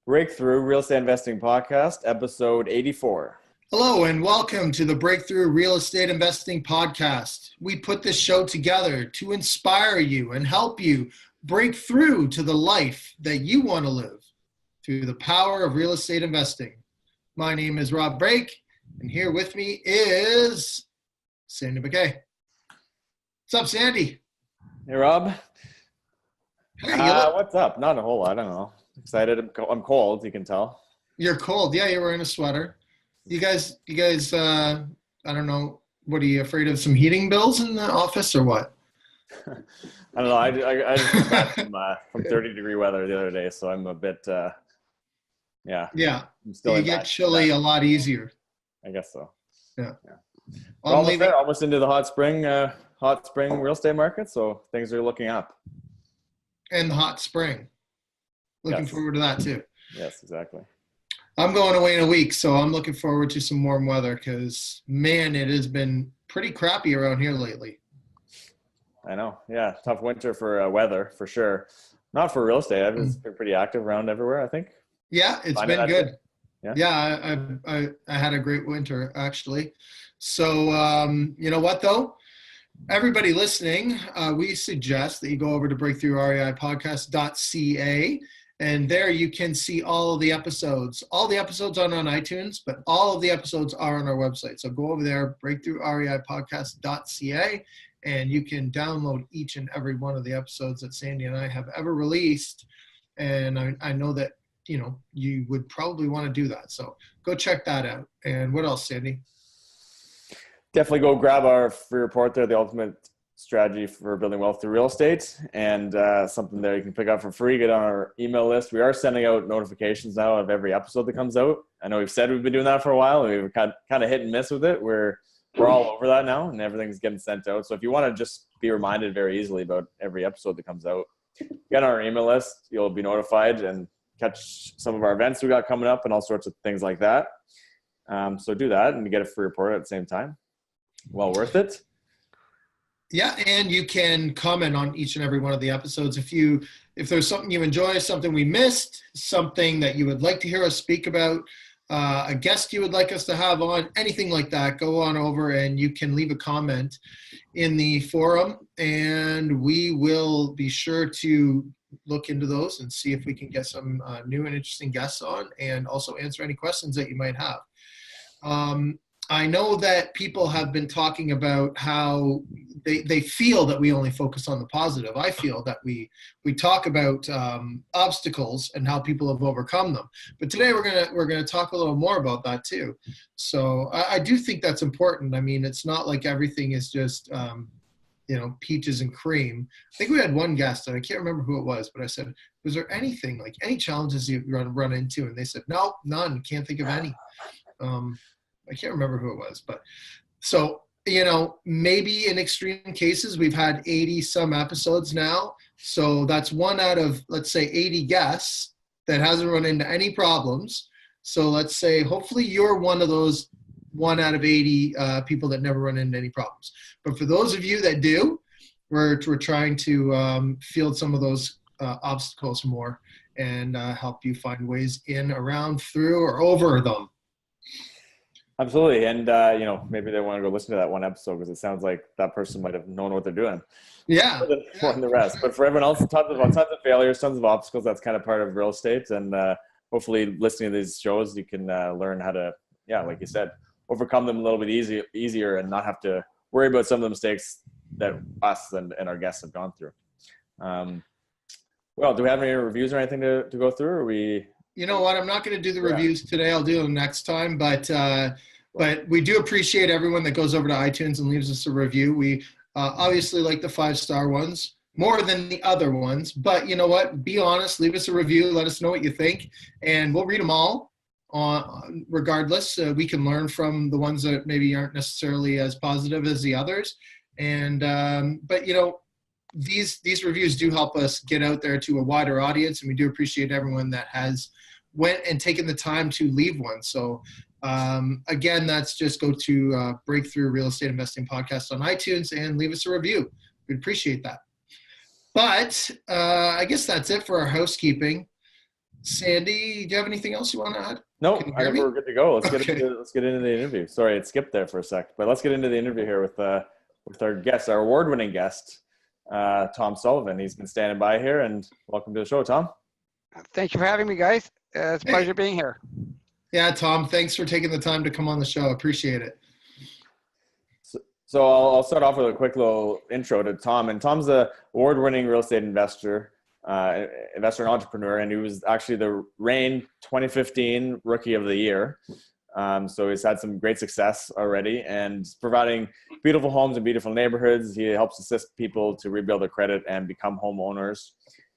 Breakthrough Real Estate Investing Podcast, episode 84. Hello and welcome to the Breakthrough Real Estate Investing Podcast. We put this show together to inspire you and help you break through to the life that you want to live through the power of real estate investing. My name is Rob Brake, and here with me is Sandy McKay. What's up, Sandy? Hey, Rob. Hey, what's up? Not a whole lot. I don't know. Excited. I'm cold. You can tell. You're cold. Yeah, you're wearing a sweater. You guys. I don't know. What are you afraid of? Some heating bills in the office or what? I don't know. I just got back from 30-degree weather the other day, so I'm a bit. Yeah. I'm still you get chilly a lot easier. I guess so. Yeah. We're almost into the hot spring real estate market, so things are looking up. And the hot spring. Looking forward to that too. Yes, exactly. I'm going away in a week, so I'm looking forward to some warm weather because, man, it has been pretty crappy around here lately. I know. Yeah, tough winter for weather, for sure. Not for real estate. It's been pretty active around everywhere, I think. Yeah, it's been good. Yeah, I had a great winter, actually. So, you know what, though? Everybody listening, we suggest that you go over to breakthroughreipodcast.ca. And there you can see all of the episodes. All the episodes aren't on iTunes, but all of the episodes are on our website. So go over there, breakthroughreipodcast.ca, and you can download each and every one of the episodes that Sandy and I have ever released. And I know that, you would probably want to do that. So go check that out. And what else, Sandy? Definitely go grab our free report there, The Ultimate Strategy for Building Wealth Through Real Estate, and something there you can pick up for free. Get on our email list. We are sending out notifications now of every episode that comes out. I know we've said we've been doing that for a while, and we've kind of hit and miss with it. We're all over that now, and everything's getting sent out. So if you want to just be reminded very easily about every episode that comes out, get on our email list. You'll be notified and catch some of our events we got coming up and all sorts of things like that. So do that, and you get a free report at the same time. Well worth it. Yeah, and you can comment on each and every one of the episodes. If there's something you enjoy, something we missed, something that you would like to hear us speak about, a guest you would like us to have on, anything like that, go on over and you can leave a comment in the forum, and we will be sure to look into those and see if we can get some new and interesting guests on, and also answer any questions that you might have. I know that people have been talking about how they feel that we only focus on the positive. I feel that we talk about obstacles and how people have overcome them. But today we're gonna talk a little more about that too. So I do think that's important. I mean, it's not like everything is just peaches and cream. I think we had one guest, and I can't remember who it was, but I said, "Was there anything like any challenges you run into?" And they said, "No, none. Can't think of any." I can't remember who it was, but so, maybe in extreme cases, we've had 80 some episodes now. So that's one out of, let's say, 80 guests that hasn't run into any problems. So let's say, hopefully you're one of those 1 out of 80 people that never run into any problems. But for those of you that do, we're trying to field some of those obstacles more and help you find ways in, around, through, or over them. Absolutely. And, maybe they want to go listen to that one episode because it sounds like that person might have known what they're doing. Yeah. More than the rest. But for everyone else, tons of failures, tons of obstacles. That's kind of part of real estate. And hopefully listening to these shows, you can learn how to, like you said, overcome them a little bit easier and not have to worry about some of the mistakes that us and our guests have gone through. Well, do we have any reviews or anything to go through? Or we... You know what? I'm not going to do the reviews today. I'll do them next time. But we do appreciate everyone that goes over to iTunes and leaves us a review. We obviously like the 5-star ones more than the other ones. But you know what? Be honest. Leave us a review. Let us know what you think. And we'll read them all regardless. We can learn from the ones that maybe aren't necessarily as positive as the others. And but, these reviews do help us get out there to a wider audience. And we do appreciate everyone that has went and taken the time to leave one. So again, that's just go to Breakthrough Real Estate Investing Podcast on iTunes and leave us a review. We'd appreciate that. But I guess that's it for our housekeeping. Sandy, do you have anything else you want to add? No, Can you I hear think me? we're good to go. Okay. Let's get into the interview. Sorry, it skipped there for a sec, but let's get into the interview here with our guest, our award-winning guest, Tom Sullivan. He's been standing by here, and welcome to the show, Tom. Thank you for having me, guys. It's a Hey, pleasure being here. yeah, Tom, thanks for taking the time to come on the show. Appreciate it. So I'll start off with a quick little intro to Tom. And Tom's a award-winning real estate investor and entrepreneur, and he was actually the REIN 2015 Rookie of the Year. So he's had some great success already, and providing beautiful homes in beautiful neighborhoods. He helps assist people to rebuild their credit and become homeowners.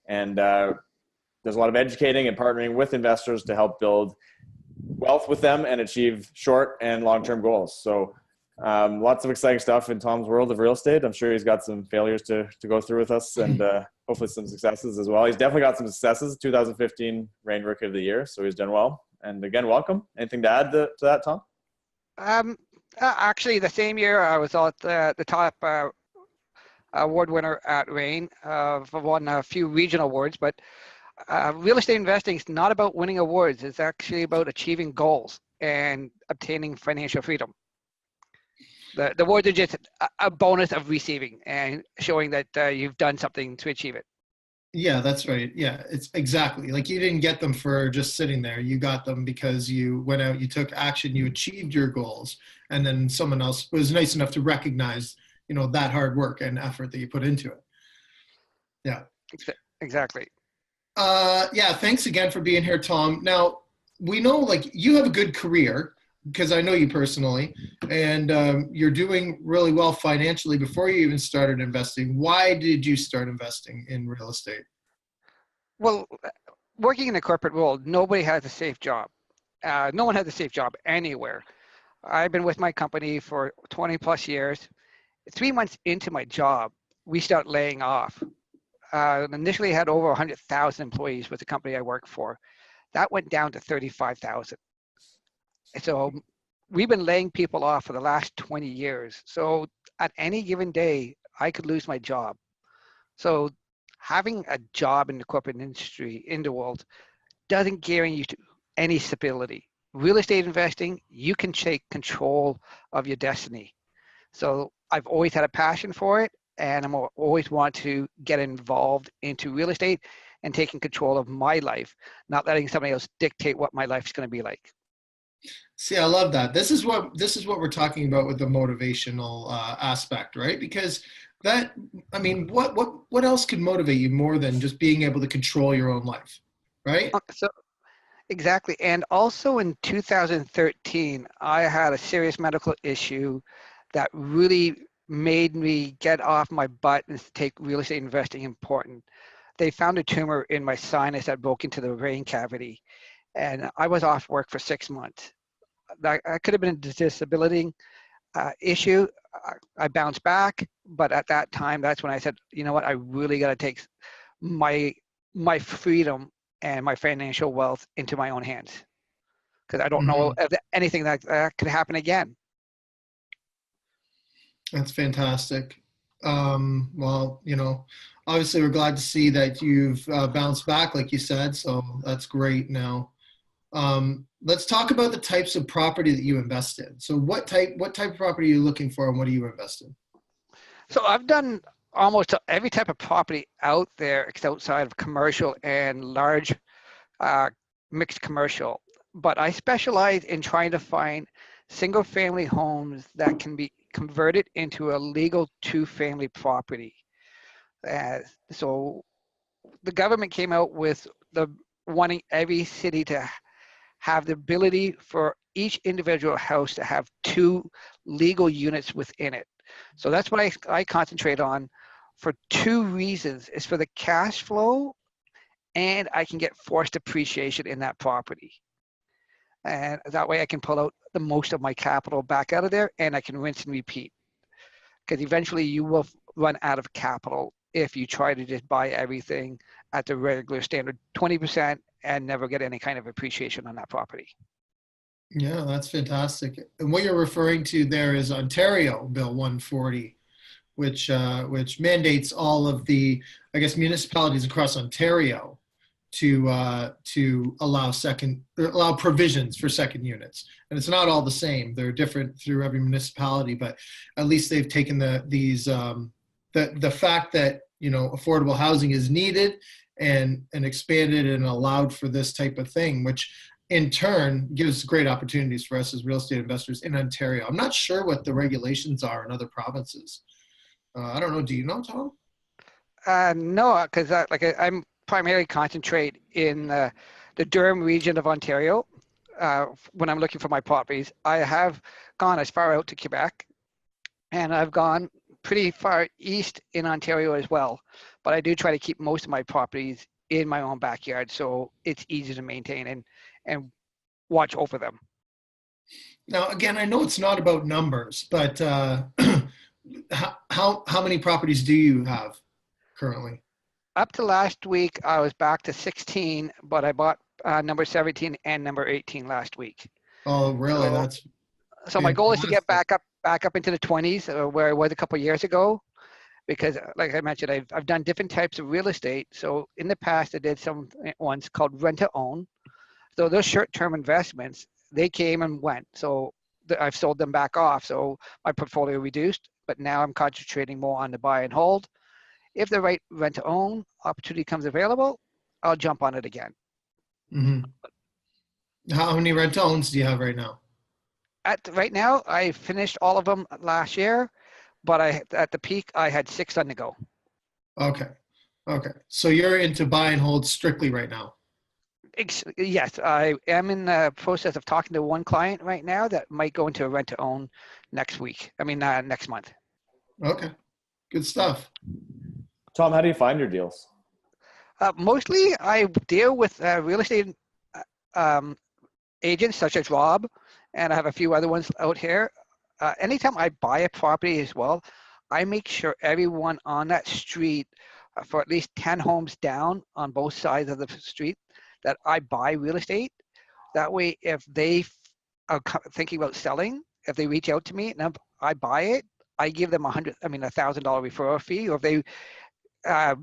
And there's a lot of educating and partnering with investors to help build wealth with them and achieve short and long-term goals. So lots of exciting stuff in Tom's world of real estate. I'm sure he's got some failures to go through with us, and hopefully some successes as well. He's definitely got some successes. 2015 REIN Rookie of the Year, so he's done well. And again, welcome. Anything to add to that, Tom? Actually, the same year I was at the top award winner at REIN. I've won a few regional awards, but real estate investing is not about winning awards. It's actually about achieving goals and obtaining financial freedom. The awards are just a bonus of receiving and showing that you've done something to achieve it. Yeah, that's right. Yeah, it's exactly like you didn't get them for just sitting there. You got them because you went out, you took action, you achieved your goals, and then someone else was nice enough to recognize, that hard work and effort that you put into it. Yeah. Exactly. Yeah, thanks again for being here, Tom. Now, we know like you have a good career because I know you personally, and you're doing really well financially before you even started investing. Why did you start investing in real estate? Well, working in the corporate world, nobody has a safe job. No one has a safe job anywhere. I've been with my company for 20 plus years. 3 months into my job, we start laying off. Initially had over 100,000 employees with the company I work for. That went down to 35,000. So we've been laying people off for the last 20 years. So at any given day, I could lose my job. So having a job in the corporate industry in the world doesn't guarantee you any stability. Real estate investing, you can take control of your destiny. So I've always had a passion for it, and I'm always want to get involved into real estate and taking control of my life, not letting somebody else dictate what my life is going to be like. See, I love that. This is what we're talking about with the motivational aspect, right? Because what else could motivate you more than just being able to control your own life, right? So exactly, and also in 2013, I had a serious medical issue that really made me get off my butt and take real estate investing important. They found a tumor in my sinus that broke into the brain cavity, and I was off work for 6 months. That could have been a disability issue. I bounced back, but at that time, that's when I said, you know what, I really got to take my freedom and my financial wealth into my own hands, because I don't know if anything that could happen again. That's fantastic. Well, obviously we're glad to see that you've bounced back, like you said, so that's great. Now, let's talk about the types of property that you invest in. So what type of property are you looking for, and what do you invest in? So I've done almost every type of property out there outside of commercial and large mixed commercial, but I specialize in trying to find single family homes that can be converted into a legal 2-family property. So the government came out with the wanting every city to have the ability for each individual house to have 2 legal units within it. So that's what I concentrate on for 2 reasons. It's for the cash flow, and I can get forced appreciation in that property. And that way I can pull out the most of my capital back out of there, and I can rinse and repeat. Because eventually you will run out of capital if you try to just buy everything at the regular standard 20% and never get any kind of appreciation on that property. Yeah, that's fantastic. And what you're referring to there is Ontario Bill 140, which mandates all of the, I guess, municipalities across Ontario to allow provisions for second units. And it's not all the same. They're different through every municipality, but at least they've taken the fact that, you know, affordable housing is needed and expanded and allowed for this type of thing, which in turn gives great opportunities for us as real estate investors in Ontario. I'm not sure what the regulations are in other provinces. I don't know. Do you know, Tom? No, because I'm primarily concentrate in the Durham region of Ontario when I'm looking for my properties. I have gone as far out to Quebec, and I've gone pretty far east in Ontario as well. But I do try to keep most of my properties in my own backyard, so it's easy to maintain and watch over them. Now, again, I know it's not about numbers, but how many properties do you have currently? Up to last week, I was back to 16, but I bought number 17 and number 18 last week. Oh, really? So, That's so my goal is to get back up into the 20s, where I was a couple of years ago, because like I mentioned, I've done different types of real estate. So in the past, I did some ones called rent to own. So those short-term investments, they came and went. So I've sold them back off. So my portfolio reduced, but now I'm concentrating more on the buy and hold. If the right rent to own opportunity comes available, I'll jump on it again. Mm-hmm. How many rent to owns do you have right now? Right now, I finished all of them last year, but at the peak, I had 6 on the go. Okay. So you're into buy and hold strictly right now? Yes, I am in the process of talking to one client right now that might go into a rent to own next month. Okay, good stuff. Tom, how do you find your deals? Mostly, I deal with real estate agents such as Rob, and I have a few other ones out here. Anytime I buy a property as well, I make sure everyone on that street, for at least 10 homes down on both sides of the street, that I buy real estate. That way, if they are thinking about selling, if they reach out to me and I buy it, I give them $1,000 referral fee, or if they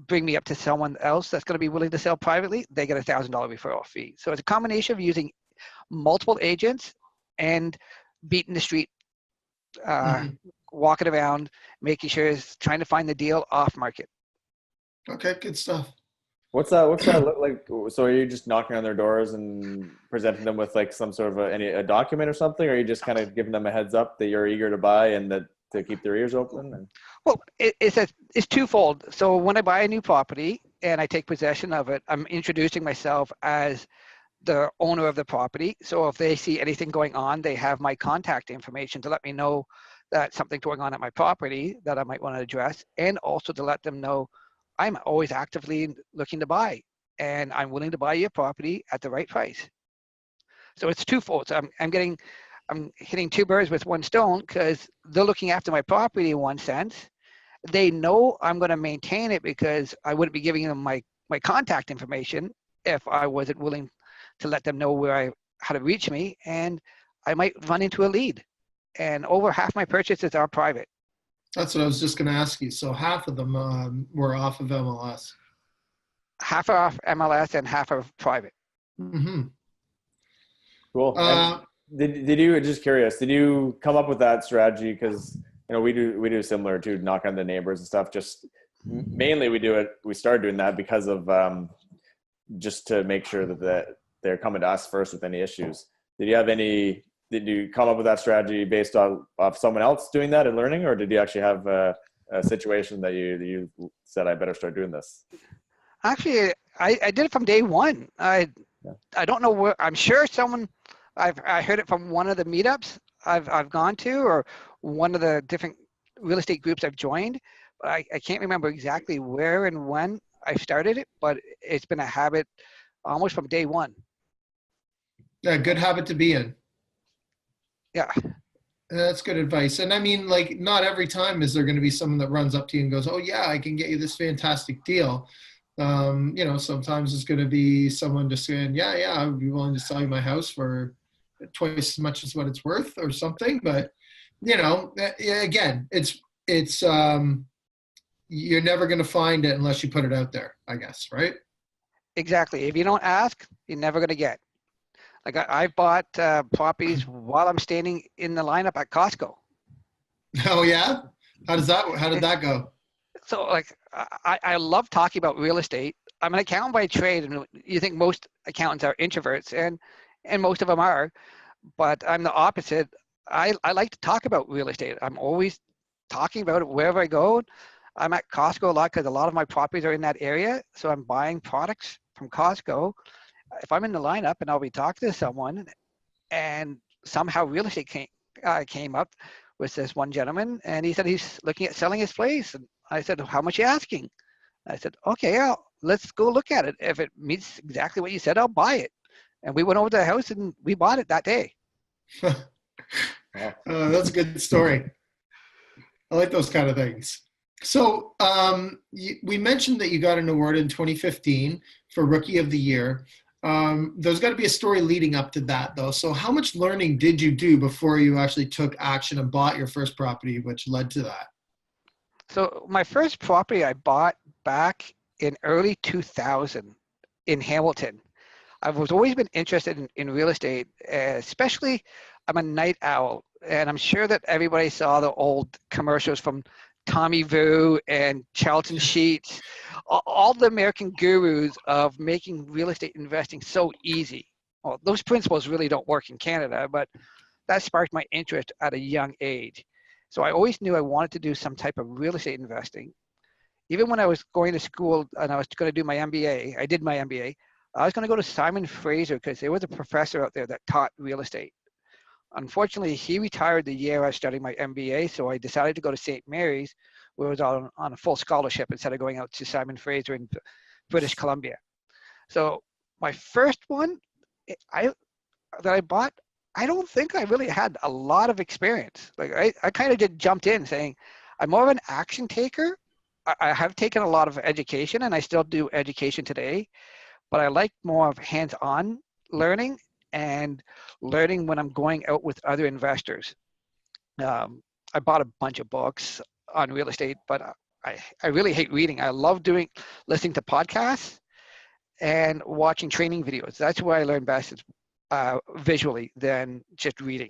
bring me up to someone else that's going to be willing to sell privately, they get $1,000 referral fee. So it's a combination of using multiple agents and beating the street, walking around, making sure it's trying to find the deal off market. Okay, good stuff. What's that look like? So are you just knocking on their doors and presenting them with like some sort of a document or something? Or are you just kind of giving them a heads up that you're eager to buy and that to keep their ears open? Well, it's twofold. So when I buy a new property and I take possession of it, I'm introducing myself as the owner of the property. So if they see anything going on, they have my contact information to let me know that something's going on at my property that I might want to address, and also to let them know I'm always actively looking to buy, and I'm willing to buy your property at the right price. So it's twofold. So I'm hitting two birds with one stone, because they're looking after my property in one sense. They know I'm going to maintain it, because I wouldn't be giving them my contact information if I wasn't willing to let them know how to reach me, and I might run into a lead. And over half my purchases are private. That's what I was just going to ask you. So half of them were off of MLS. Half are off MLS and half are private. Mm-hmm. Cool. Did you, just curious, did you come up with that strategy? Because we do similar to knock on the neighbors and stuff. Just mainly we started doing that because of just to make sure that they're coming to us first with any issues. Did you come up with that strategy based off someone else doing that and learning, or did you actually have a situation that you said, I better start doing this? Actually, I did it from day one. I don't know where. I'm sure I heard it from one of the meetups I've gone to, or one of the different real estate groups I've joined. But I can't remember exactly where and when I started it, but it's been a habit almost from day one. Yeah, good habit to be in. Yeah. That's good advice. And I mean, like, not every time is there going to be someone that runs up to you and goes, oh yeah, I can get you this fantastic deal. Sometimes it's going to be someone just saying, yeah, I would be willing to sell you my house for twice as much as what it's worth or something. But, again, it's you're never going to find it unless you put it out there, I guess, right? Exactly. If you don't ask, you're never going to get. Like I bought properties while I'm standing in the lineup at Costco. Oh yeah? How did that go? So like I love talking about real estate. I'm an accountant by trade, and you think most accountants are introverts, and most of them are, but I'm the opposite. I like to talk about real estate. I'm always talking about it wherever I go. I'm at Costco a lot because a lot of my properties are in that area. So I'm buying products from Costco. If I'm in the lineup and I'll be talking to someone, and somehow real estate came up with this one gentleman, and he said he's looking at selling his place. And I said, how much are you asking? I said, okay, let's go look at it. If it meets exactly what you said, I'll buy it. And we went over to the house and we bought it that day. That's a good story. I like those kind of things. So we mentioned that you got an award in 2015 for Rookie of the Year. There's got to be a story leading up to that, though. So how much learning did you do before you actually took action and bought your first property, which led to that? So my first property I bought back in early 2000 in Hamilton. I've always been interested in real estate, especially I'm a night owl. And I'm sure that everybody saw the old commercials from Tommy Vu and Charlton Sheets, all the American gurus of making real estate investing so easy. Well, those principles really don't work in Canada, but that sparked my interest at a young age. So I always knew I wanted to do some type of real estate investing. Even when I was going to school and I was going to do my MBA, I did my MBA, I was going to go to Simon Fraser because there was a professor out there that taught real estate. Unfortunately, he retired the year I was studying my MBA, so I decided to go to St. Mary's, where I was on a full scholarship instead of going out to Simon Fraser in British Columbia. So my first one that I bought, I don't think I really had a lot of experience. Like I kind of just jumped in saying, I'm more of an action taker. I have taken a lot of education and I still do education today, but I like more of hands-on learning and learning when I'm going out with other investors. I bought a bunch of books on real estate, but I really hate reading. I love listening to podcasts and watching training videos. That's where I learn best is visually than just reading.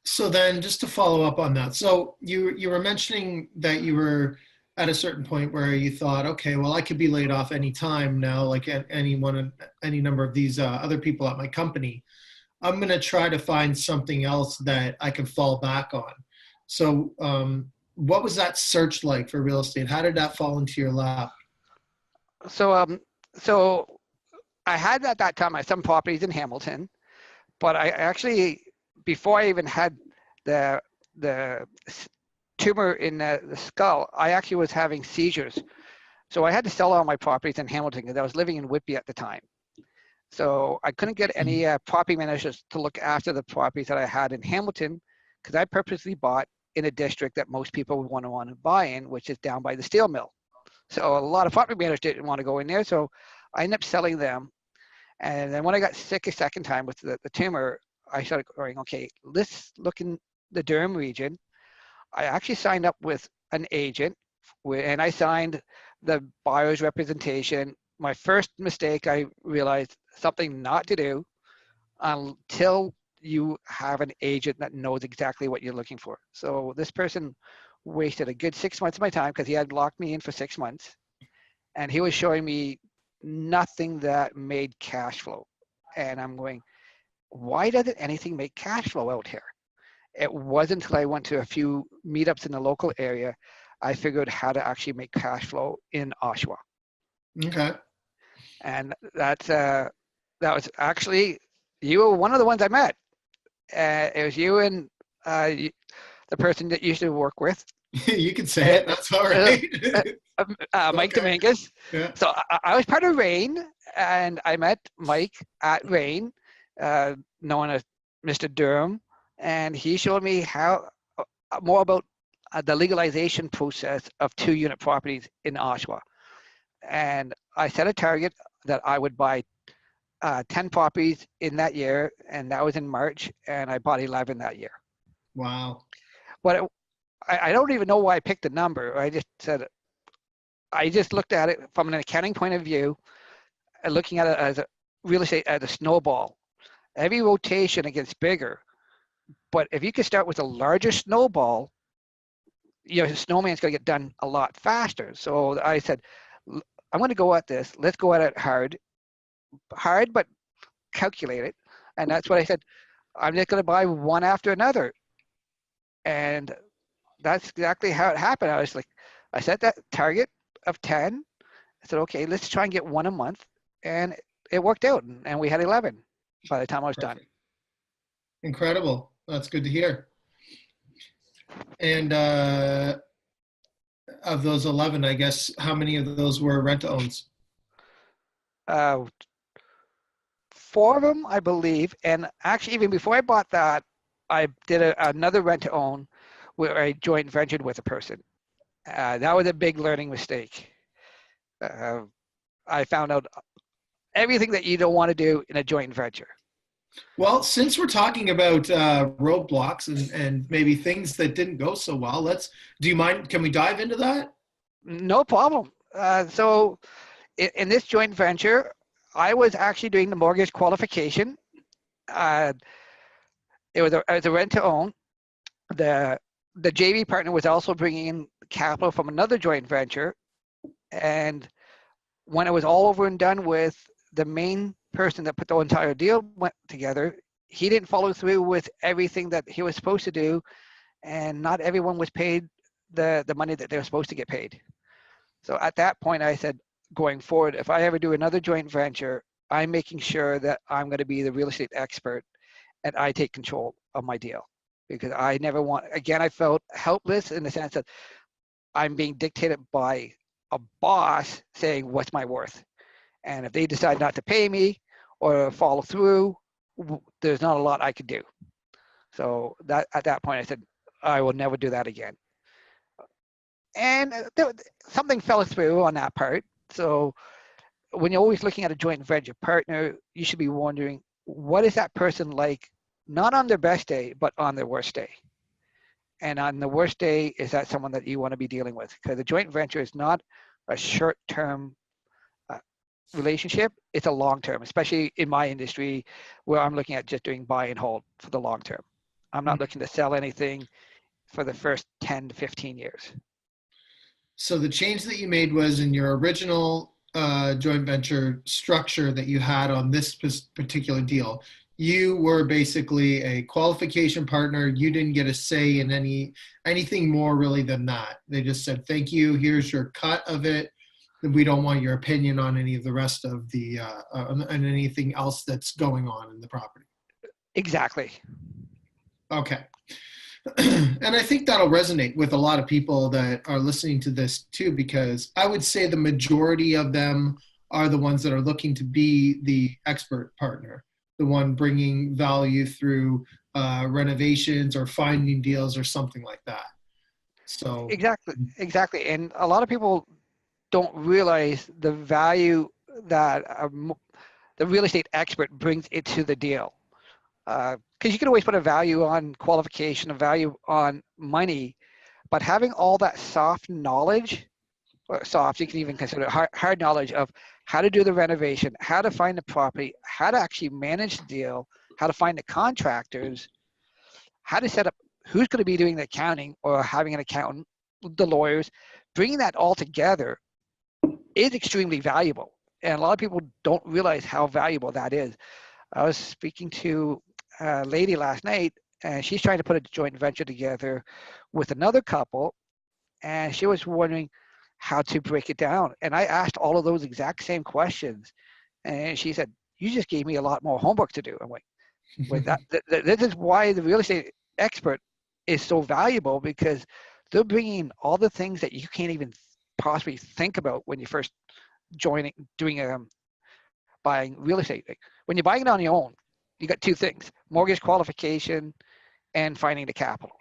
So then just to follow up on that, so you were mentioning that you were at a certain point where you thought, okay, well, I could be laid off anytime now, like any number of these other people at my company. I'm going to try to find something else that I can fall back on. So what was that search like for real estate? How did that fall into your lap? So I had at that time some properties in Hamilton, but I actually, before I even had the tumor in the skull, I actually was having seizures. So I had to sell all my properties in Hamilton because I was living in Whitby at the time. So I couldn't get any property managers to look after the properties that I had in Hamilton because I purposely bought in a district that most people would want to buy in, which is down by the steel mill. So a lot of property managers didn't want to go in there. So I ended up selling them. And then when I got sick a second time with the tumor, I started going, okay, let's look in the Durham region. I actually signed up with an agent and I signed the buyer's representation. My first mistake, I realized something not to do until you have an agent that knows exactly what you're looking for. So this person wasted a good 6 months of my time because he had locked me in for 6 months and he was showing me nothing that made cash flow. And I'm going, why doesn't anything make cash flow out here? It wasn't until I went to a few meetups in the local area, I figured how to actually make cash flow in Oshawa. Okay. And that was actually, you were one of the ones I met. It was you and the person that you used to work with. You can say it. That's all right. Mike Okay. Dominguez. Yeah. So I was part of REIN, and I met Mike at REIN, known as Mr. Durham, and he showed me how more about the legalization process of 2-unit properties in Oshawa. And I set a target that I would buy 10 properties in that year, and that was in March, and I bought 11 that year. Wow. But I don't even know why I picked the number. I just looked at it from an accounting point of view. looking at it as a real estate as a snowball. Every rotation it gets bigger, but if you can start with a larger snowball, the snowman's going to get done a lot faster. So I said, I'm going to go at this. Let's go at it hard, but calculate it. And that's what I said. I'm just going to buy one after another. And that's exactly how it happened. I set that target of 10. I said, okay, let's try and get one a month. And it worked out. And we had 11 by the time I was done. Incredible. That's good to hear. And of those 11, I guess, how many of those were rent-to-owns? 4 of them, I believe. And actually, even before I bought that, I did another rent-to-own where I joint ventured with a person. That was a big learning mistake. I found out everything that you don't want to do in a joint venture. Well, since we're talking about roadblocks and maybe things that didn't go so well, do you mind, can we dive into that? No problem. So in this joint venture, I was actually doing the mortgage qualification. It was a rent-to-own. The JV partner was also bringing in capital from another joint venture. And when it was all over and done with, the main person that put the entire deal went together, he didn't follow through with everything that he was supposed to do, and not everyone was paid the money that they were supposed to get paid. So at that point, I said, going forward, if I ever do another joint venture, I'm making sure that I'm going to be the real estate expert and I take control of my deal, because I never want, again, I felt helpless in the sense that I'm being dictated by a boss saying, what's my worth? And if they decide not to pay me or follow through, there's not a lot I could do. So that at that point, I said, I will never do that again. And something fell through on that part. So when you're always looking at a joint venture partner, you should be wondering, what is that person like, not on their best day, but on their worst day? And on the worst day, is that someone that you want to be dealing with? Because a joint venture is not a short-term relationship, it's a long-term, especially in my industry where I'm looking at just doing buy and hold for the long term. I'm not looking to sell anything for the first 10 to 15 years. So the change that you made was in your original joint venture structure that you had on this particular deal. You were basically a qualification partner. You didn't get a say in anything more really than that. They just said, thank you, here's your cut of it. We don't want your opinion on any of the rest of the and anything else that's going on in the property. Exactly. Okay. And I think that'll resonate with a lot of people that are listening to this too, because I would say the majority of them are the ones that are looking to be the expert partner, the one bringing value through renovations or finding deals or something like that. So exactly. And a lot of people don't realize the value that the real estate expert brings into the deal. Because you can always put a value on qualification, a value on money, but having all that soft knowledge, or soft, you can even consider it hard knowledge of how to do the renovation, how to find the property, how to actually manage the deal, how to find the contractors, how to set up, who's going to be doing the accounting or having an accountant, the lawyers, bringing that all together is extremely valuable. And a lot of people don't realize how valuable that is. I was speaking to a lady last night, and she's trying to put a joint venture together with another couple, and she was wondering how to break it down. And I asked all of those exact same questions, and she said, you just gave me a lot more homework to do. I'm like, with that, this is why the real estate expert is so valuable, because they're bringing all the things that you can't even possibly think about when you first buying real estate. Like, when you're buying it on your own, you got 2 things: mortgage qualification and finding the capital.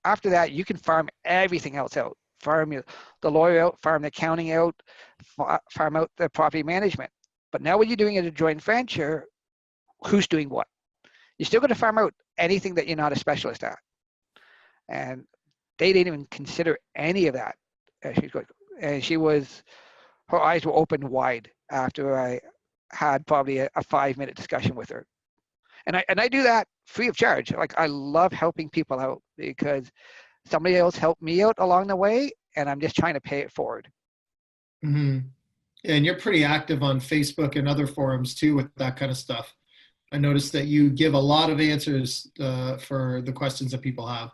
After that, you can farm everything else out. Farm the lawyer out, farm the accounting out, farm out the property management. But now when you're doing it as a joint venture, who's doing what? You're still going to farm out anything that you're not a specialist at. And they didn't even consider any of that. And her eyes were open wide after I had probably a 5-minute discussion with her. And I do that free of charge. Like, I love helping people out because somebody else helped me out along the way, and I'm just trying to pay it forward. Mm-hmm. And you're pretty active on Facebook and other forums too with that kind of stuff. I noticed that you give a lot of answers for the questions that people have.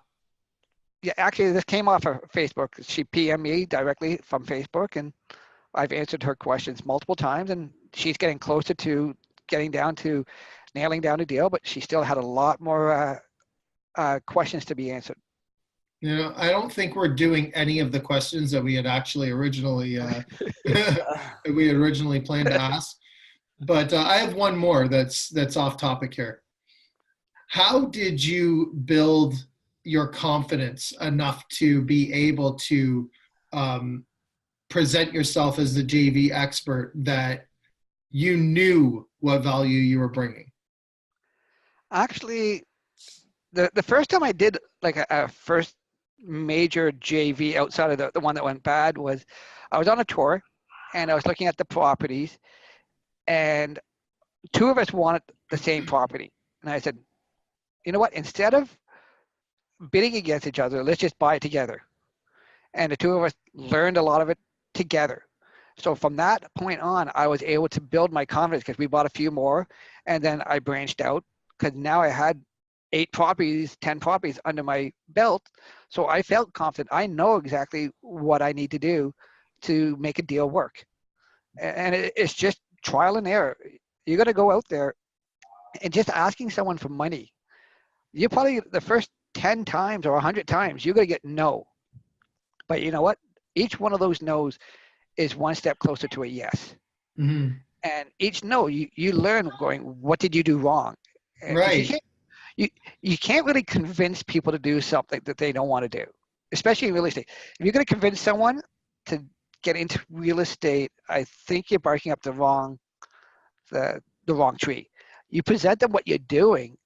Yeah, actually, this came off of Facebook. She PM'd me directly from Facebook, and I've answered her questions multiple times, and she's getting closer to getting down to nailing down a deal, but she still had a lot more questions to be answered. You know, I don't think we're doing any of the questions that we had actually originally planned to ask. But I have one more that's off topic here. How did you build your confidence enough to be able to present yourself as the JV expert that you knew what value you were bringing? Actually, the first time I did like a first major JV outside of the one that went bad was I was on a tour and I was looking at the properties, and two of us wanted the same property. And I said, you know what, instead of bidding against each other, let's just buy it together. And the two of us learned a lot of it together. So from that point on, I was able to build my confidence because we bought a few more, and then I branched out because now I had 8 properties, 10 properties under my belt. So I felt confident. I know exactly what I need to do to make a deal work. And it's just trial and error. You got to go out there and just asking someone for money. You probably the first 10 times or 100 times, you're going to get no. But you know what? Each one of those no's is one step closer to a yes. Mm-hmm. And each no, you learn going, what did you do wrong? And Right. You can't really convince people to do something that they don't want to do, especially in real estate. If you're going to convince someone to get into real estate, I think you're barking up the wrong tree. You present them what you're doing,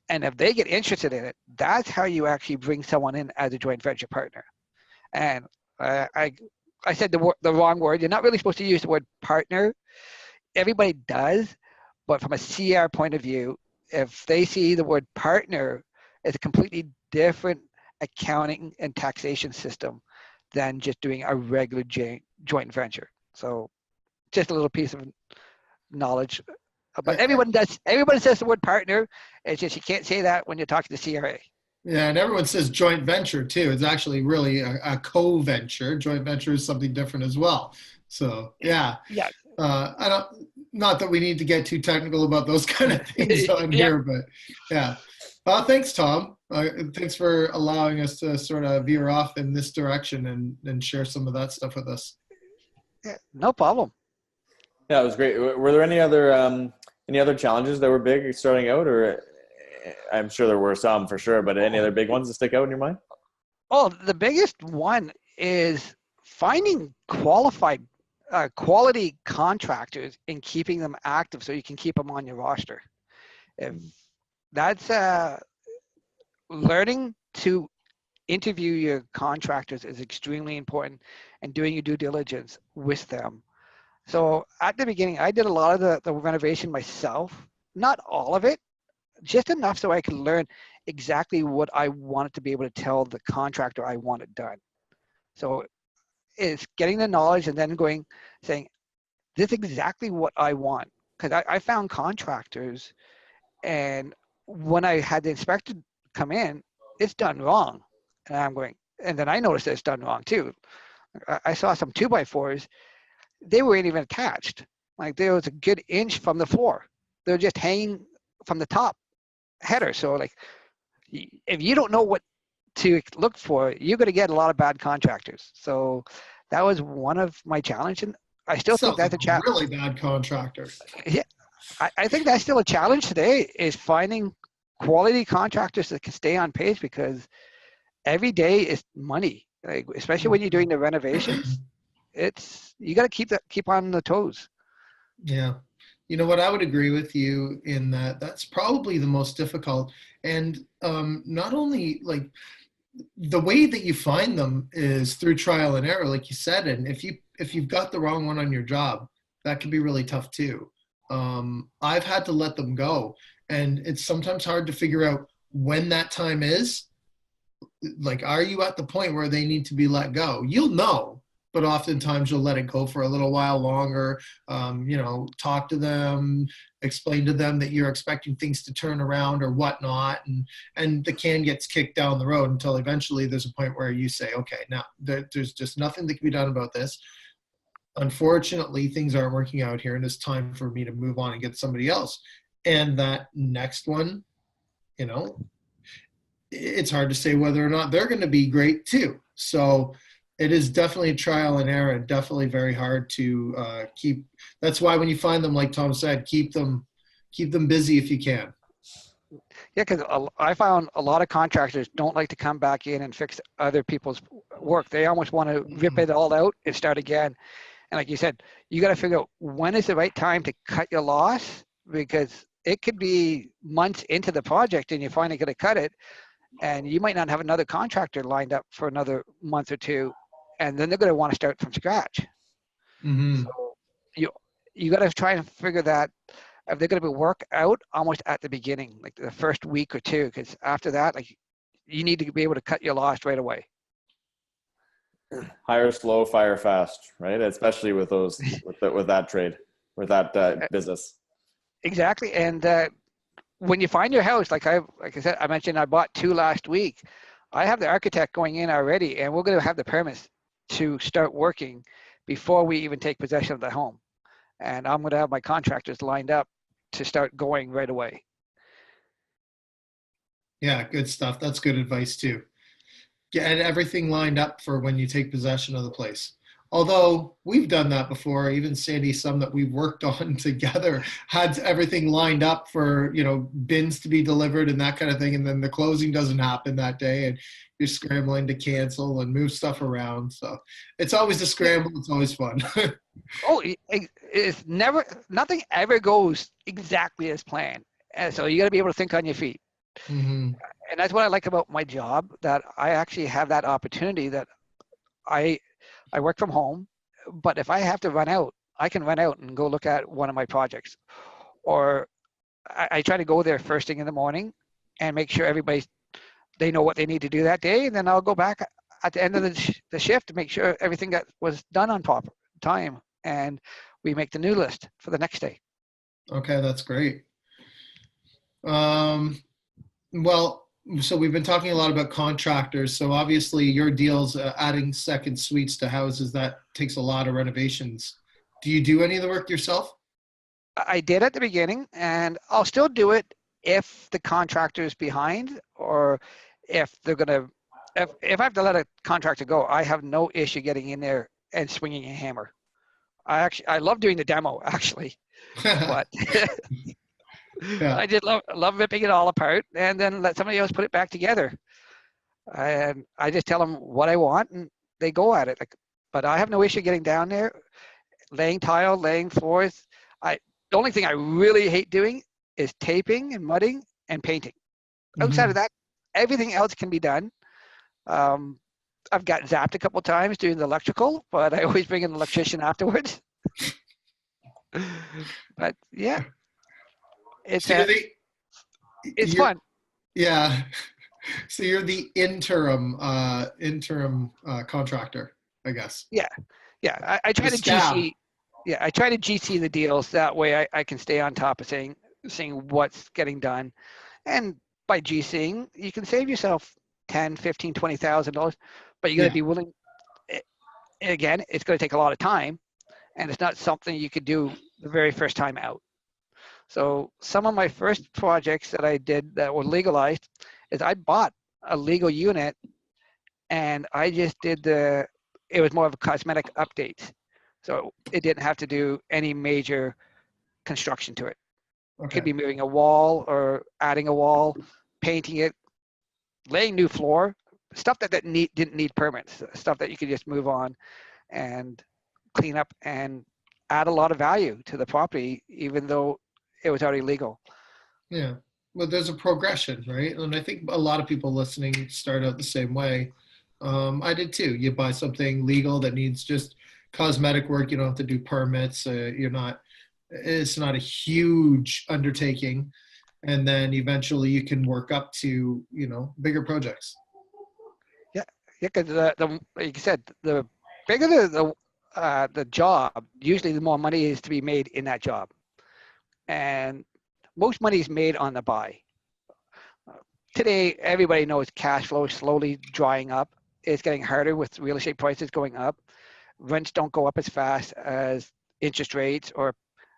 and if they get interested in it, that's how you actually bring someone in as a joint venture partner. And I said the wrong word. You're not really supposed to use the word partner. Everybody does, but from a CR point of view, if they see the word partner, it's a completely different accounting and taxation system than just doing a regular joint venture. So just a little piece of knowledge. But everyone says the word partner. It's just you can't say that when you're talking to CRA. Yeah, and everyone says joint venture too. It's actually really a co-venture. Joint venture is something different as well. So yeah. Yeah. I don't. Not that we need to get too technical about those kind of things on here, but yeah. Thanks, Tom. Thanks for allowing us to sort of veer off in this direction and share some of that stuff with us. Yeah, no problem. Yeah, it was great. Were there any other challenges that were big starting out, or I'm sure there were some for sure, but any other big ones that stick out in your mind? Oh, the biggest one is finding quality contractors and keeping them active so you can keep them on your roster. If that's learning to interview your contractors is extremely important, and doing your due diligence with them. So at the beginning, I did a lot of the renovation myself, not all of it, just enough so I could learn exactly what I wanted to be able to tell the contractor I want it done. So it's getting the knowledge and then saying, this is exactly what I want. Because I found contractors, and when I had the inspector come in, it's done wrong. And then I noticed that it's done wrong too. I saw some 2x4s, they weren't even attached. Like, there was a good inch from the floor. They were just hanging from the top header. So like, if you don't know what to look for, you're going to get a lot of bad contractors. So that was one of my challenges. And I still think that's a challenge. Really bad contractor. Yeah, I think that's still a challenge today, is finding quality contractors that can stay on pace, because every day is money. Like, especially when you're doing the renovations, you got to keep on the toes. Yeah. You know what, I would agree with you in that's probably the most difficult. And not only like the way that you find them is through trial and error, like you said. And if you've got the wrong one on your job, that can be really tough too. I've had to let them go. And it's sometimes hard to figure out when that time is. Like, are you at the point where they need to be let go? You'll know, but oftentimes you'll let it go for a little while longer. Talk to them, explain to them that you're expecting things to turn around or whatnot, and the can gets kicked down the road until eventually there's a point where you say, okay, now there's just nothing that can be done about this. Unfortunately, things aren't working out here, and it's time for me to move on and get somebody else. And that next one, it's hard to say whether or not they're going to be great too. So it is definitely a trial and error, and definitely very hard to keep. That's why when you find them, like Tom said, keep them busy if you can. Yeah, because I found a lot of contractors don't like to come back in and fix other people's work. They almost want to rip it all out and start again. And like you said, you got to figure out when is the right time to cut your loss, because it could be months into the project and you're finally going to cut it, and you might not have another contractor lined up for another month or two, and then they're going to want to start from scratch. Mm-hmm. So you got to try and figure that if they're going to be work out almost at the beginning, like the first week or two, because after that, like, you need to be able to cut your loss right away. Hire slow, fire fast, right? Especially with those, with that trade, with that business. Exactly. And when you find your house, like I said, I mentioned I bought 2 last week. I have the architect going in already, and we're going to have the permits to start working before we even take possession of the home. And I'm going to have my contractors lined up to start going right away. Yeah, good stuff. That's good advice too. Get everything lined up for when you take possession of the place. Although we've done that before, even Sandy, some that we've worked on together had everything lined up for, bins to be delivered and that kind of thing. And then the closing doesn't happen that day and you're scrambling to cancel and move stuff around. So it's always a scramble. It's always fun. Oh, it's never, nothing ever goes exactly as planned. And so you got to be able to think on your feet. Mm-hmm. And that's what I like about my job, that I actually have that opportunity that I work from home, but if I have to run out, I can run out and go look at one of my projects. Or I try to go there first thing in the morning and make sure they know what they need to do that day. And then I'll go back at the end of the shift to make sure everything was done on proper time. And we make the new list for the next day. Okay, that's great. Well, so we've been talking a lot about contractors. So obviously your deals, adding second suites to houses, that takes a lot of renovations. Do you do any of the work yourself? I did at the beginning, and I'll still do it if the contractor is behind, or if they're going to, if I have to let a contractor go, I have no issue getting in there and swinging a hammer. I love doing the demo actually, but Yeah. I did love ripping it all apart and then let somebody else put it back together. And I just tell them what I want and they go at it. But I have no issue getting down there, laying tile, laying floors. The only thing I really hate doing is taping and mudding and painting. Outside of that, everything else can be done. I've got zapped a couple times doing the electrical, but I always bring an electrician afterwards. But yeah, it's fun. Yeah. So you're the interim contractor, I guess. Yeah. I try to GC. Yeah, I try to GC the deals. That way I can stay on top of seeing what's getting done. And by GCing, you can save yourself $10,000, $15,000, $20,000, but you got to be willing. Again, it's going to take a lot of time, and it's not something you could do the very first time out. So some of my first projects that I did that were legalized is I bought a legal unit, and I just did it was more of a cosmetic update. So it didn't have to do any major construction to it. Okay. Could be moving a wall or adding a wall, painting it, laying new floor, stuff that didn't need permits, stuff that you could just move on and clean up and add a lot of value to the property, even though it was already legal. Yeah. Well, there's a progression, right? And I think a lot of people listening start out the same way. I did too. You buy something legal that needs just cosmetic work. You don't have to do permits. You're not It's not a huge undertaking. And then eventually you can work up to, bigger projects. Yeah, yeah, because like you said, the bigger the job, usually the more money is to be made in that job, and most money is made on the buy. Today, everybody knows cash flow is slowly drying up. It's getting harder with real estate prices going up. Rents don't go up as fast as interest rates or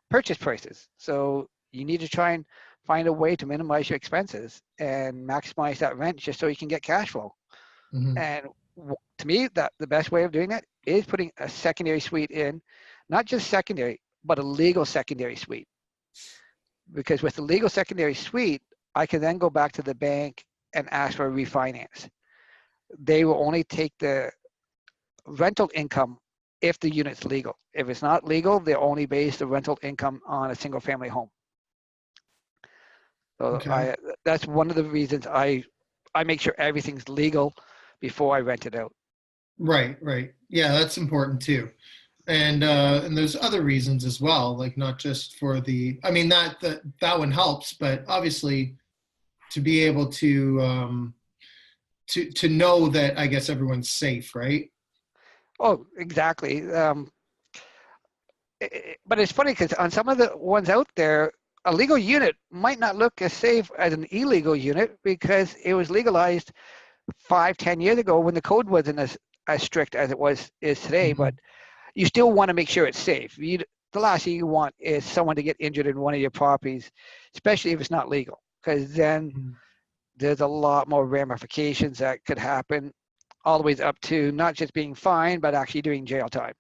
purchase prices. So you need to try and find a way to minimize your expenses and maximize that rent just so you can get cash flow. Mhm. And to me, that the best way of doing that is putting a secondary suite in, not just secondary, but a legal secondary suite. Because with the legal secondary suite, I can then go back to the bank and ask for a refinance. They will only take the rental income if the unit's legal. If it's not legal, they only base the rental income on a single family home. So Okay. that's one of the reasons I make sure everything's legal before I rent it out. Right, right. Yeah, that's important too. And there's other reasons as well, like not just for I mean that one helps, but obviously to be able to know that I guess everyone's safe, right? Oh, exactly. But it's funny because on some of the ones out there, a legal unit might not look as safe as an illegal unit because it was legalized 5, 10 years ago when the code wasn't as strict as is today. But Mhm. you still want to make sure it's safe. The last thing you want is someone to get injured in one of your properties, especially if it's not legal, because then Mhm. there's a lot more ramifications that could happen, all the way up to not just being fined, but actually doing jail time.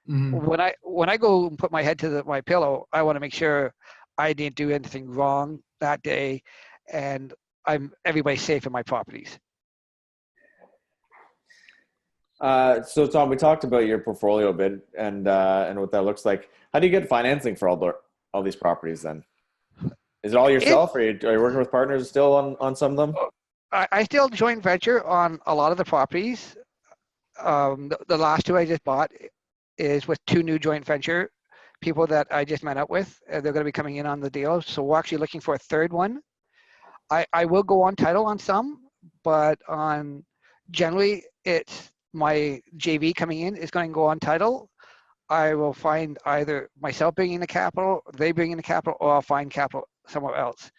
Mhm. When I go and put my head to my pillow, I want to make sure I didn't do anything wrong that day, and everybody's safe in my properties. So Tom, we talked about your portfolio a bit and what that looks like. How do you get financing for all these properties then? Is it all It yourself, or are you working with partners still on some of them? I still joint venture on a lot of the properties. The last two I just bought is with two new joint venture people that I just met up with. They're going to be coming in on the deal. So we're actually looking for a third one. I will go on title on some, but on generally it's my JV coming in is going to go on title. I will find either myself bringing the capital, they bring in the capital, or I'll find capital somewhere else.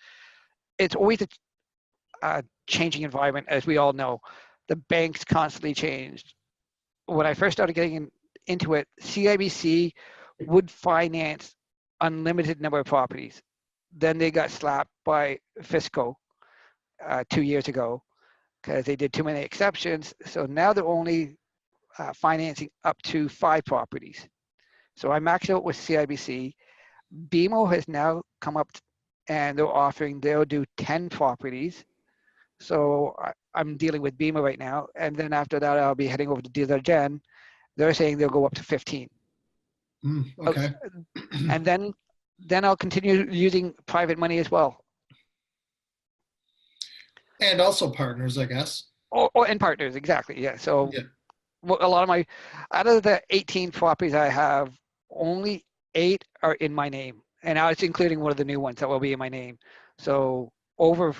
It's always a changing environment, as we all know. The banks constantly changed. When I first started getting into it, CIBC would finance unlimited number of properties. Then they got slapped by Fisco 2 years ago because they did too many exceptions. So now they're only financing up to 5 properties. So I maxed out with CIBC. BMO has now come up and they'll do 10 properties. So I'm dealing with BMO right now. And then after that, I'll be heading over to Desjardins. They're saying they'll go up to 15. Okay. And then I'll continue using private money as well. And also partners, I guess. And partners, exactly. Yeah. So Yeah. a lot of out of the 18 properties I have, only 8 are in my name. And now it's including one of the new ones that will be in my name. So over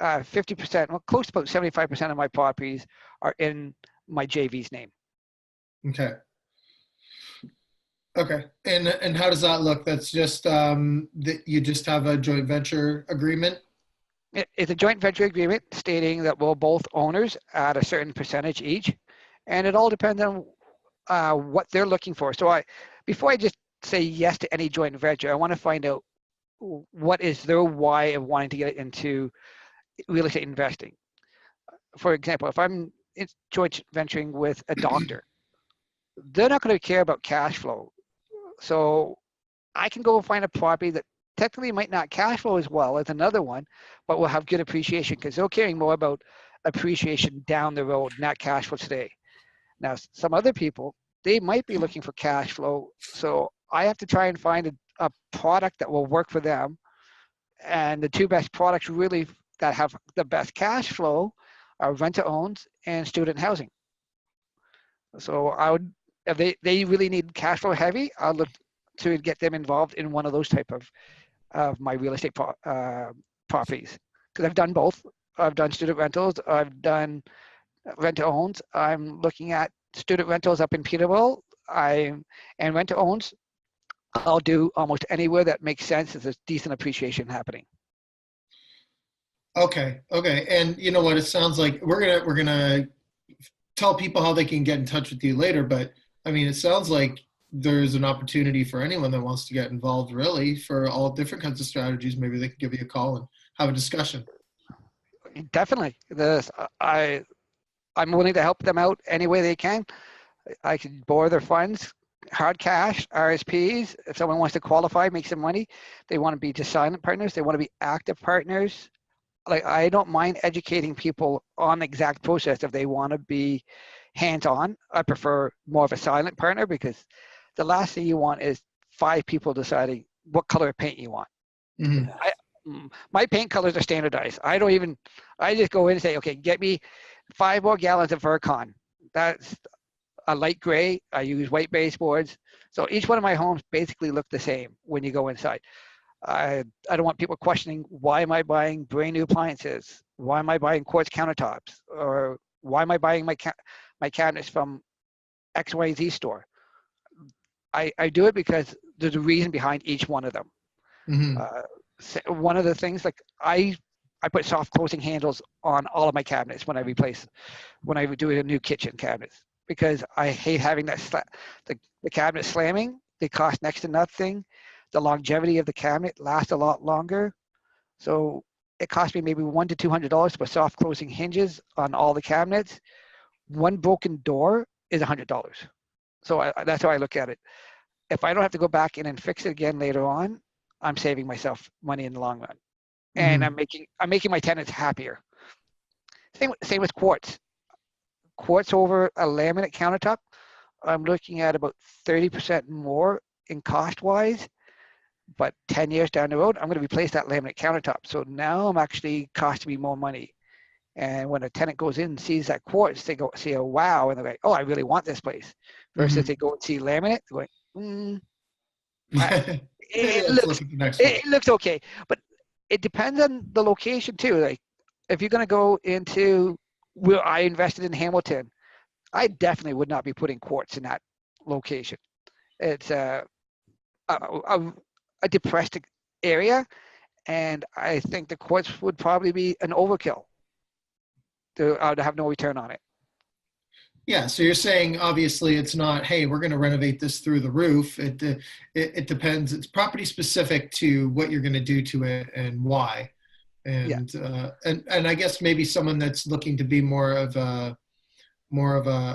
50%, well, close to about 75% of my properties are in my JV's name. Okay. Okay. And how does that look? That's just that you just have a joint venture agreement? It's a joint venture agreement stating that we're both owners at a certain percentage each, and it all depends on what they're looking for. So before I just say yes to any joint venture, I want to find out what is their why of wanting to get into real estate investing. For example, if I'm joint venturing with a doctor, they're not going to care about cash flow. So I can go find a property that technically might not cash flow as well as another one, but will have good appreciation because they're caring more about appreciation down the road, not cash flow today. Now, some other people, they might be looking for cash flow. So I have to try and find a product that will work for them. And the two best products really that have the best cash flow are rent-to-owns and student housing. So if they really need cash flow heavy, I'll look to get them involved in one of those type of my real estate properties, because I've done both. I've done student rentals. I've done rent to owns. I'm looking at student rentals up in Peterborough. And rent to owns. I'll do almost anywhere that makes sense. There's a decent appreciation happening. Okay. And you know what? It sounds like we're gonna tell people how they can get in touch with you later. But I mean, it sounds like there's an opportunity for anyone that wants to get involved, really, for all different kinds of strategies. Maybe they can give you a call and have a discussion. Definitely. I'm willing to help them out any way they can. I can borrow their funds, hard cash, RSPs. If someone wants to qualify, make some money, they want to be just silent partners. They want to be active partners. Like, I don't mind educating people on the exact process if they want to be hands-on. I prefer more of a silent partner, because the last thing you want is 5 people deciding what color of paint you want. Mm-hmm. My paint colors are standardized. I just go in and say, okay, get me 5 more gallons of Vercon. That's a light gray. I use white baseboards. So each one of my homes basically look the same when you go inside. I don't want people questioning, why am I buying brand new appliances? Why am I buying quartz countertops? Or why am I buying my cabinets from XYZ store? I do it because there's a reason behind each one of them. Mm-hmm. One of the things, like I put soft closing handles on all of my cabinets when I do a new kitchen cabinets, because I hate having the cabinet slamming. They cost next to nothing. The longevity of the cabinet lasts a lot longer. So it cost me maybe $100 to $200 to put soft closing hinges on all the cabinets. One broken door is $100. So that's how I look at it. If I don't have to go back in and fix it again later on, I'm saving myself money in the long run. And Mm-hmm. I'm making my tenants happier. Same with quartz. Quartz over a laminate countertop, I'm looking at about 30% more in cost wise. But 10 years down the road, I'm going to replace that laminate countertop. So now I'm actually costing me more money. And when a tenant goes in and sees that quartz, they go see a wow, and they're like, oh, I really want this place. Versus they go and see laminate, they're going, it looks okay. But it depends on the location too. Like, if you're going to go into where I invested in Hamilton, I definitely would not be putting quartz in that location. It's a depressed area, and I think the quartz would probably be an overkill to have no return on it. Yeah, so you're saying obviously it's not, hey, we're going to renovate this through the roof. It depends. It's property specific to what you're going to do to it and why. And I guess maybe someone that's looking to be more of a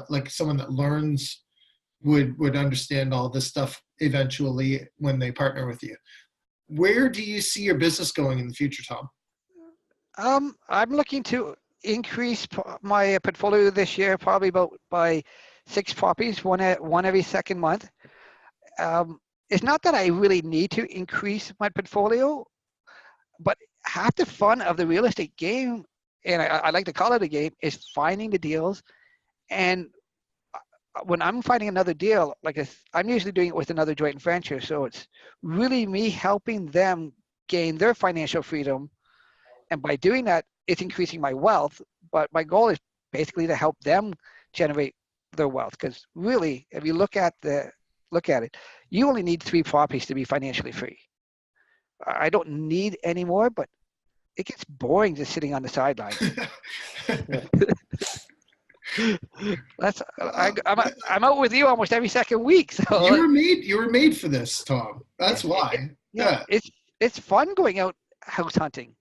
like someone that learns would understand all this stuff eventually when they partner with you. Where do you see your business going in the future, Tom? I'm looking to increase my portfolio this year, probably by 6 properties, one every second month. It's not that I really need to increase my portfolio, but half the fun of the real estate game, and I like to call it a game, is finding the deals. And when I'm finding another deal, I'm usually doing it with another joint venture. So it's really me helping them gain their financial freedom. And by doing that, it's increasing my wealth. But my goal is basically to help them generate their wealth. Because really, if you look at it, you only need 3 properties to be financially free. I don't need any more, but it gets boring just sitting on the sidelines. I'm out with you almost every second week. So you were made for this, Tom. That's why. It's fun going out house hunting,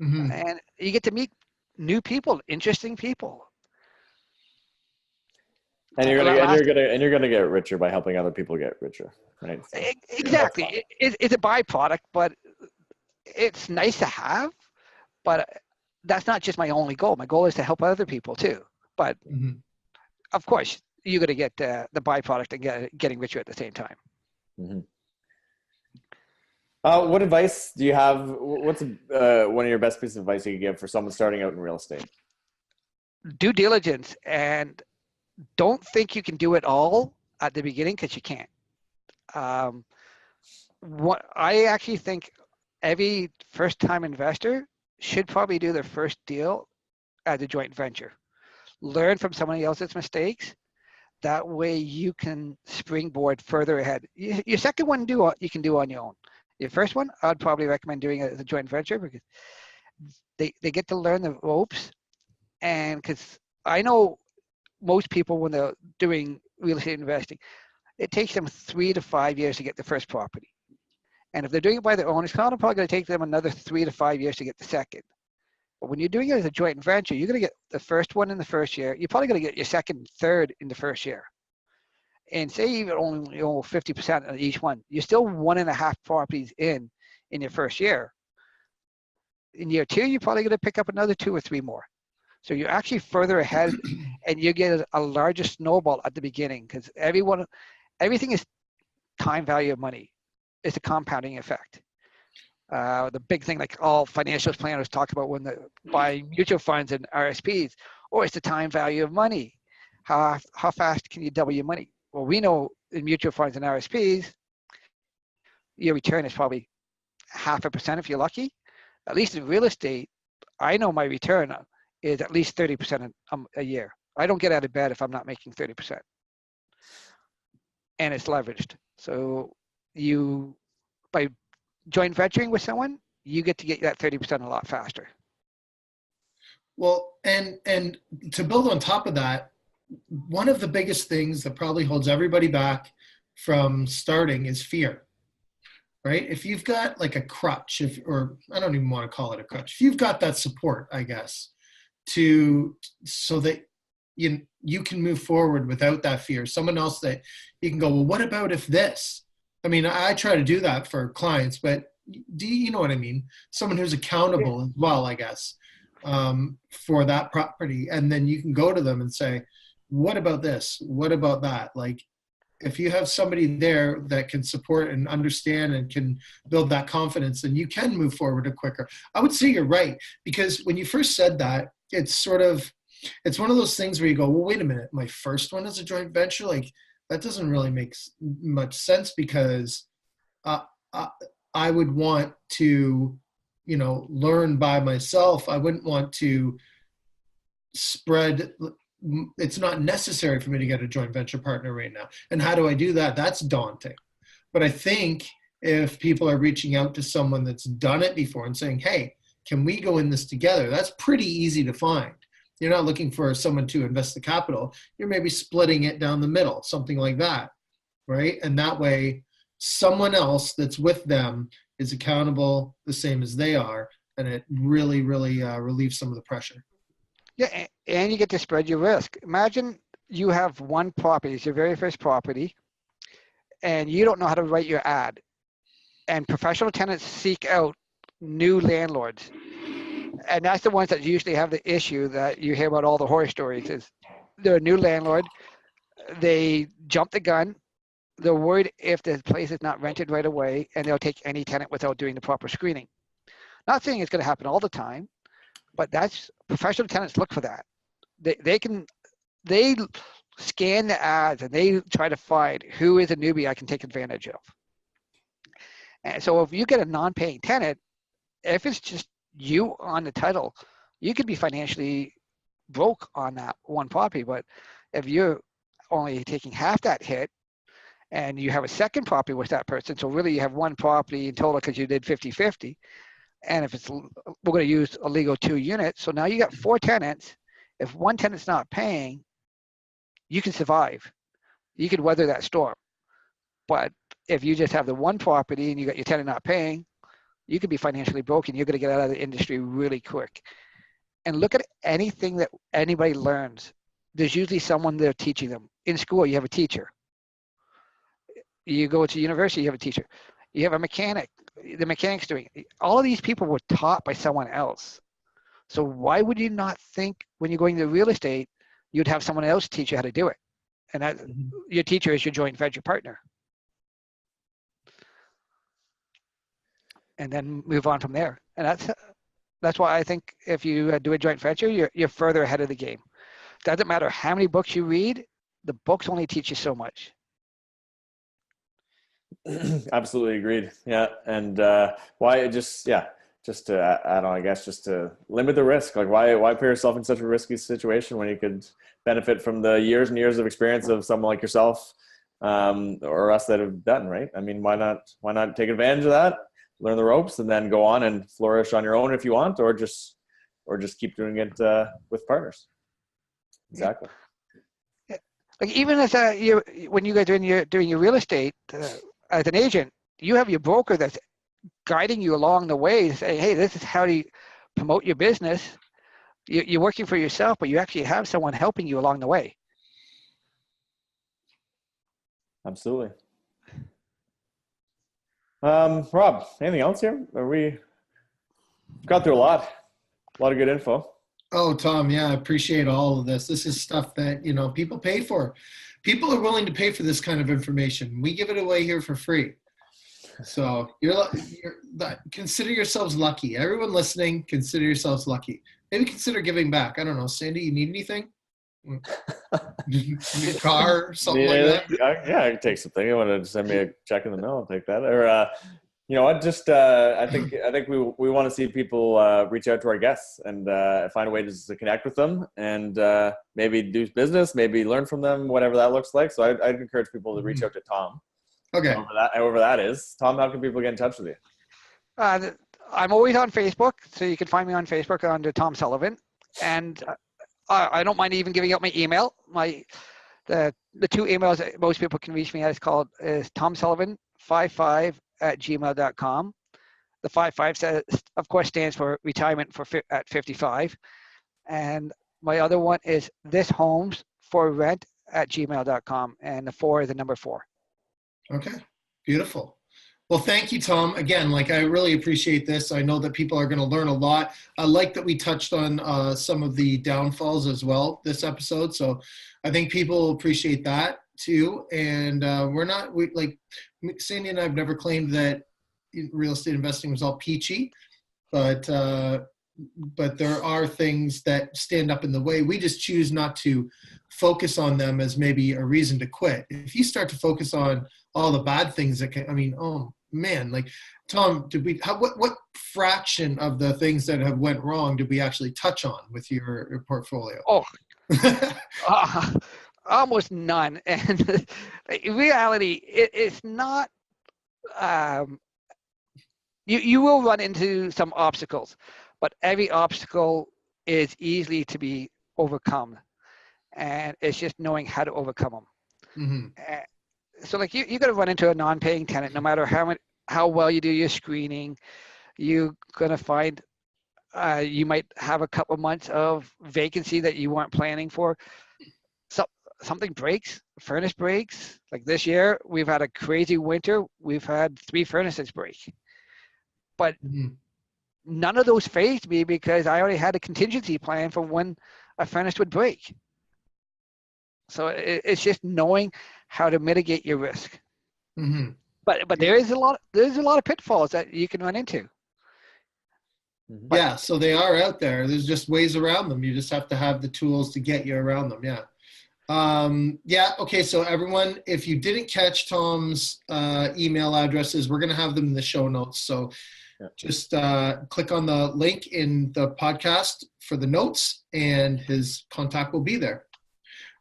Mm-hmm. and you get to meet new people, interesting people. And you're gonna get richer by helping other people get richer, right? So, exactly. It's a byproduct, but it's nice to have. But that's not just my only goal. My goal is to help other people too. But of course, you're going to get the byproduct and getting richer at the same time. Mm-hmm. What advice do you have? What's one of your best pieces of advice you could give for someone starting out in real estate? Due diligence, and don't think you can do it all at the beginning, because you can't. what I actually think every first-time investor should probably do their first deal as a joint venture. Learn from somebody else's mistakes. That way you can springboard further ahead. Your second one you can do on your own. Your first one, I'd probably recommend doing it as a joint venture because they get to learn the ropes. And because I know most people when they're doing real estate investing, it takes them 3 to 5 years to get the first property. And if they're doing it by their own, it's probably going to take them another 3 to 5 years to get the second. But when you're doing it as a joint venture, you're going to get the first one in the first year. You're probably going to get your second and third in the first year. And say even only 50% of each one, you're still 1.5 properties in your first year. In year 2, you're probably going to pick up another 2 or 3 more. So you're actually further ahead, and you get a larger snowball at the beginning because everything is time value of money. It's a compounding effect. The big thing, like all financial planners talk about when they buy mutual funds and RSPs, it's the time value of money. How fast can you double your money? Well, we know in mutual funds and RSPs, your return is probably 0.5% if you're lucky. At least in real estate, I know my return is at least 30% a year. I don't get out of bed if I'm not making 30%. And it's leveraged. So by joint venturing with someone, you get to get that 30% a lot faster. Well, and to build on top of that, one of the biggest things that probably holds everybody back from starting is fear, right? If you've got like a crutch, or I don't even want to call it a crutch, if you've got that support, I guess, so that you can move forward without that fear, someone else that you can go, well, what about if this? I mean, I try to do that for clients, but do you know what I mean? Someone who's accountable as well, I guess, for that property. And then you can go to them and say, what about this? What about that? Like, if you have somebody there that can support and understand and can build that confidence, then you can move forward quicker. I would say you're right, because when you first said that, it's one of those things where you go, well, wait a minute, my first one is a joint venture? Like, that doesn't really make much sense, because I would want to, learn by myself. I wouldn't want to spread. It's not necessary for me to get a joint venture partner right now. And how do I do that? That's daunting. But I think if people are reaching out to someone that's done it before and saying, hey, can we go in this together? That's pretty easy to find. You're not looking for someone to invest the capital. You're maybe splitting it down the middle, something like that, right? And that way, someone else that's with them is accountable the same as they are, and it really, really relieves some of the pressure. Yeah, and you get to spread your risk. Imagine you have one property, it's your very first property, and you don't know how to write your ad. And professional tenants seek out new landlords. And that's the ones that usually have the issue that you hear about all the horror stories is they're a new landlord, they jump the gun, they're worried if the place is not rented right away, and they'll take any tenant without doing the proper screening. Not saying it's going to happen all the time, but that's professional tenants look for that. They scan the ads and they try to find who is a newbie I can take advantage of. And so if you get a non-paying tenant, if it's just you on the title, you could be financially broke on that one property. But if you're only taking half that hit and you have a second property with that person, so really you have one property in total because you did 50-50. And if we're going to use a legal 2 units, so now you got 4 tenants. If one tenant's not paying, you can survive. You can weather that storm. But if you just have the one property and you got your tenant not paying, you could be financially broken. You're going to get out of the industry really quick. And look at anything that anybody learns. There's usually someone there teaching them. In school, you have a teacher. You go to university, you have a teacher. You have a mechanic. The mechanic's doing it. All of these people were taught by someone else. So why would you not think when you're going to real estate, you'd have someone else teach you how to do it? And that your teacher is your joint venture partner. And then move on from there. And that's why I think if you do a joint venture, you're further ahead of the game. Doesn't matter how many books you read, the books only teach you so much. Absolutely agreed. Yeah. And why just to add on, I guess, just to limit the risk. Like why put yourself in such a risky situation when you could benefit from the years and years of experience of someone like yourself, or us that have done, right? I mean, why not take advantage of that, learn the ropes, and then go on and flourish on your own if you want, or just keep doing it with partners. Exactly. Like even as when you guys are doing your real estate as an agent, you have your broker that's guiding you along the way to say, hey, this is how you promote your business. You're working for yourself, but you actually have someone helping you along the way. Absolutely. Rob, anything else here? We got through a lot of good info. Oh, Tom, yeah, I appreciate all of this. This is stuff that, people pay for. People are willing to pay for this kind of information. We give it away here for free. So consider yourselves lucky. Everyone listening, consider yourselves lucky. Maybe consider giving back. I don't know. Sandy, you need anything? Your car, something like that? Yeah, I can take something. You want to send me a check in the mail? I'll take that. Or, you know what? Just I think we want to see people reach out to our guests and find a way to connect with them and maybe do business, maybe learn from them, whatever that looks like. So I'd encourage people to reach out to Tom. Okay. However that is. Tom, how can people get in touch with you? I'm always on Facebook, so you can find me on Facebook under Tom Sullivan, and I don't mind even giving out my email. The two emails that most people can reach me at is tomsullivan55@gmail.com. The 55 says, of course, stands for retirement at 55, and my other one is thishomes4rent@gmail.com, and the 4 is the number 4. Okay, beautiful. Well, thank you, Tom. Again, I really appreciate this. I know that people are going to learn a lot. I like that we touched on some of the downfalls as well this episode. So I think people appreciate that too. And Sandy and I have never claimed that real estate investing was all peachy, but there are things that stand up in the way. We just choose not to focus on them as maybe a reason to quit. If you start to focus on all the bad things that oh man, Tom, what fraction of the things that have went wrong did we actually touch on with your portfolio? Oh, almost none. And in reality, it's not, you will run into some obstacles, but every obstacle is easily to be overcome. And it's just knowing how to overcome them. Mm-hmm. So you got to run into a non-paying tenant, no matter how well you do your screening. You're going to find you might have a couple of months of vacancy that you weren't planning for. So something breaks, a furnace breaks. Like this year, we've had a crazy winter. We've had 3 furnaces break. But none of those fazed me because I already had a contingency plan for when a furnace would break. So it's just knowing how to mitigate your risk. Mm-hmm. But there's a lot of pitfalls that you can run into. Yeah, so they are out there. There's just ways around them. You just have to have the tools to get you around them. Yeah. Okay. So everyone, if you didn't catch Tom's email addresses, we're going to have them in the show notes. So just click on the link in the podcast for the notes and his contact will be there.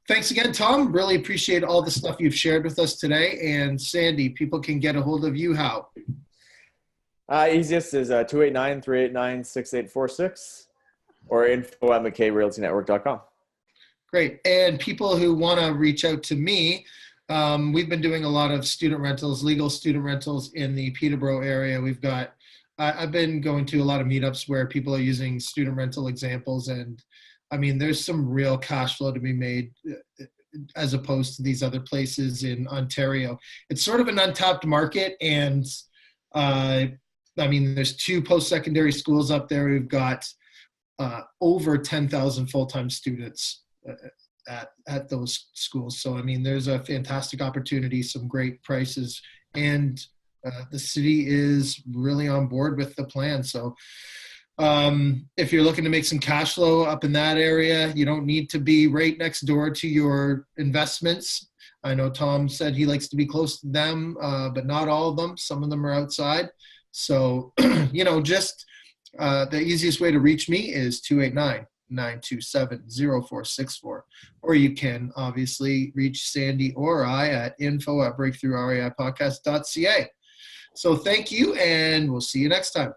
Thanks again, Tom. Really appreciate all the stuff you've shared with us today. And Sandy, people can get a hold of you how? Easiest is 289-389-6846 or info@mckrealtynetwork.com. Great. And people who want to reach out to me, we've been doing a lot of student rentals, legal student rentals in the Peterborough area. I've been going to a lot of meetups where people are using student rental examples, and there's some real cash flow to be made as opposed to these other places in Ontario. It's sort of an untapped market, and there's 2 post-secondary schools up there. We've got over 10,000 full-time students at those schools. So, there's a fantastic opportunity, some great prices, and the city is really on board with the plan. So if you're looking to make some cash flow up in that area, you don't need to be right next door to your investments. I know Tom said he likes to be close to them, but not all of them. Some of them are outside. So, just the easiest way to reach me is 289-927-0464. Or you can obviously reach Sandy or I at info@breakthroughreipodcast.ca. So thank you, and we'll see you next time.